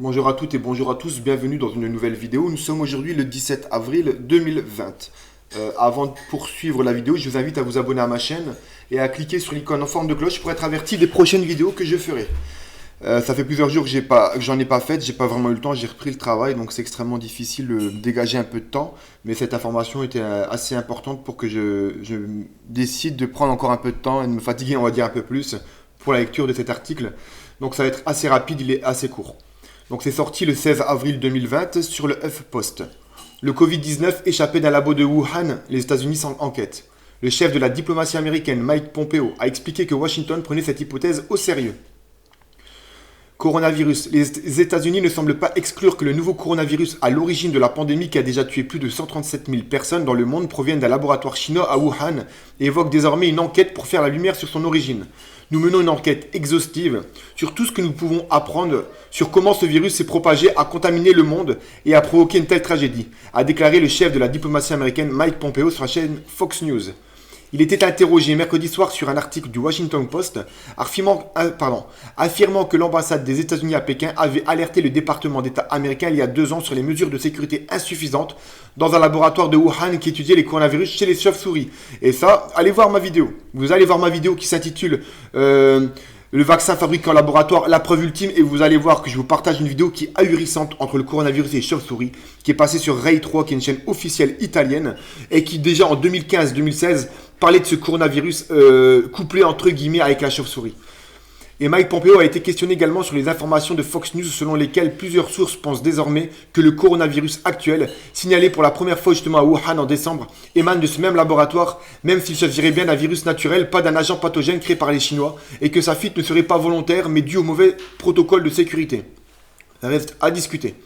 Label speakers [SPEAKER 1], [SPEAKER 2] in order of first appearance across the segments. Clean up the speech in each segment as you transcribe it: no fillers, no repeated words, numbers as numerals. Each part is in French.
[SPEAKER 1] Bonjour à toutes et bonjour à tous, bienvenue dans une nouvelle vidéo. Nous sommes aujourd'hui le 17 avril 2020. Avant de poursuivre la vidéo, je vous invite à vous abonner à ma chaîne et à cliquer sur l'icône en forme de cloche pour être averti des prochaines vidéos que je ferai. Ça fait plusieurs jours que j'en ai pas fait, j'ai pas vraiment eu le temps, j'ai repris le travail, donc c'est extrêmement difficile de dégager un peu de temps. Mais cette information était assez importante pour que je décide de prendre encore un peu de temps et de me fatiguer, on va dire un peu plus, pour la lecture de cet article. Donc ça va être assez rapide, il est assez court. Donc c'est sorti le 16 avril 2020 sur le HuffPost. Le Covid-19 échappé d'un labo de Wuhan, les États-Unis s'enquêtent. Le chef de la diplomatie américaine, Mike Pompeo, a expliqué que Washington prenait cette hypothèse au sérieux. Coronavirus. Les États-Unis ne semblent pas exclure que le nouveau coronavirus à l'origine de la pandémie qui a déjà tué plus de 137 000 personnes dans le monde provienne d'un laboratoire chinois à Wuhan et évoque désormais une enquête pour faire la lumière sur son origine. Nous menons une enquête exhaustive sur tout ce que nous pouvons apprendre sur comment ce virus s'est propagé, a contaminé le monde et a provoqué une telle tragédie, a déclaré le chef de la diplomatie américaine Mike Pompeo sur la chaîne Fox News. Il était interrogé mercredi soir sur un article du Washington Post affirmant que l'ambassade des États-Unis à Pékin avait alerté le département d'État américain il y a 2 ans sur les mesures de sécurité insuffisantes dans un laboratoire de Wuhan qui étudiait les coronavirus chez les chauves-souris. Et ça, allez voir ma vidéo. Vous allez voir ma vidéo qui s'intitule le vaccin fabriqué en laboratoire, la preuve ultime, et vous allez voir que je vous partage une vidéo qui est ahurissante entre le coronavirus et les chauves-souris, qui est passée sur Rai 3, qui est une chaîne officielle italienne, et qui déjà en 2015-2016 parlait de ce coronavirus couplé entre guillemets avec la chauve-souris. Et Mike Pompeo a été questionné également sur les informations de Fox News selon lesquelles plusieurs sources pensent désormais que le coronavirus actuel, signalé pour la première fois justement à Wuhan en décembre, émane de ce même laboratoire, même s'il s'agirait bien d'un virus naturel, pas d'un agent pathogène créé par les Chinois, et que sa fuite ne serait pas volontaire mais due au mauvais protocole de sécurité. Ça reste à discuter.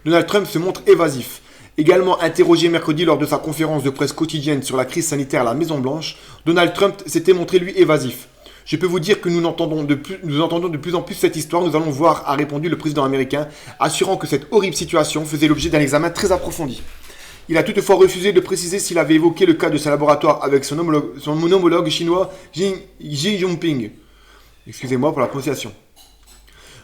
[SPEAKER 1] Donald Trump se montre évasif. Également interrogé mercredi lors de sa conférence de presse quotidienne sur la crise sanitaire à la Maison-Blanche, Donald Trump s'était montré lui évasif. Je peux vous dire que nous entendons de plus en plus cette histoire, nous allons voir, a répondu le président américain, assurant que cette horrible situation faisait l'objet d'un examen très approfondi. Il a toutefois refusé de préciser s'il avait évoqué le cas de ce laboratoire avec son homologue chinois Xi Jinping. Excusez-moi pour la prononciation.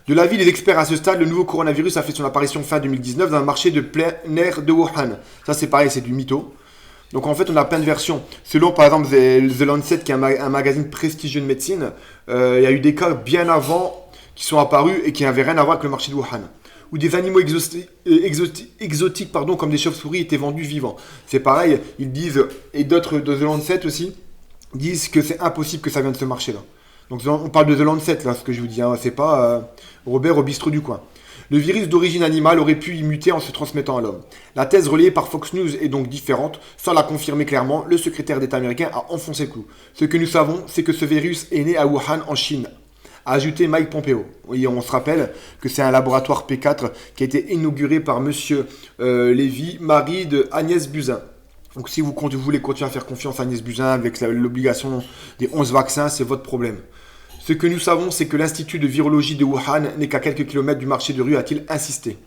[SPEAKER 1] De l'avis des experts à ce stade, le nouveau coronavirus a fait son apparition fin 2019 dans un marché de plein air de Wuhan. Ça c'est pareil, c'est du mytho. Donc en fait, on a plein de versions. Selon par exemple The Lancet, qui est un magazine prestigieux de médecine, il y a eu des cas bien avant qui sont apparus et qui n'avaient rien à voir avec le marché de Wuhan. Où des animaux exotiques, comme des chauves-souris étaient vendus vivants. C'est pareil, ils disent, et d'autres de The Lancet aussi, disent que c'est impossible que ça vienne de ce marché-là. Donc on parle de The Lancet, là, ce que je vous dis, hein, c'est pas Robert au bistrot du coin. Le virus d'origine animale aurait pu y muter en se transmettant à l'homme. La thèse relayée par Fox News est donc différente. Sans la confirmer clairement, le secrétaire d'État américain a enfoncé le clou. Ce que nous savons, c'est que ce virus est né à Wuhan, en Chine, a ajouté Mike Pompeo. Et on se rappelle que c'est un laboratoire P4 qui a été inauguré par Monsieur Lévy, mari de Agnès Buzyn. Donc si vous voulez continuer à faire confiance à Agnès Buzyn avec l'obligation des 11 vaccins, c'est votre problème. Ce que nous savons, c'est que l'Institut de virologie de Wuhan n'est qu'à quelques kilomètres du marché de rue, a-t-il insisté.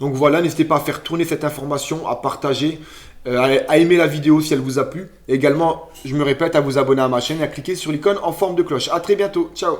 [SPEAKER 1] Donc voilà, n'hésitez pas à faire tourner cette information, à partager, à aimer la vidéo si elle vous a plu. Et également, je me répète, à vous abonner à ma chaîne et à cliquer sur l'icône en forme de cloche. A très bientôt, ciao.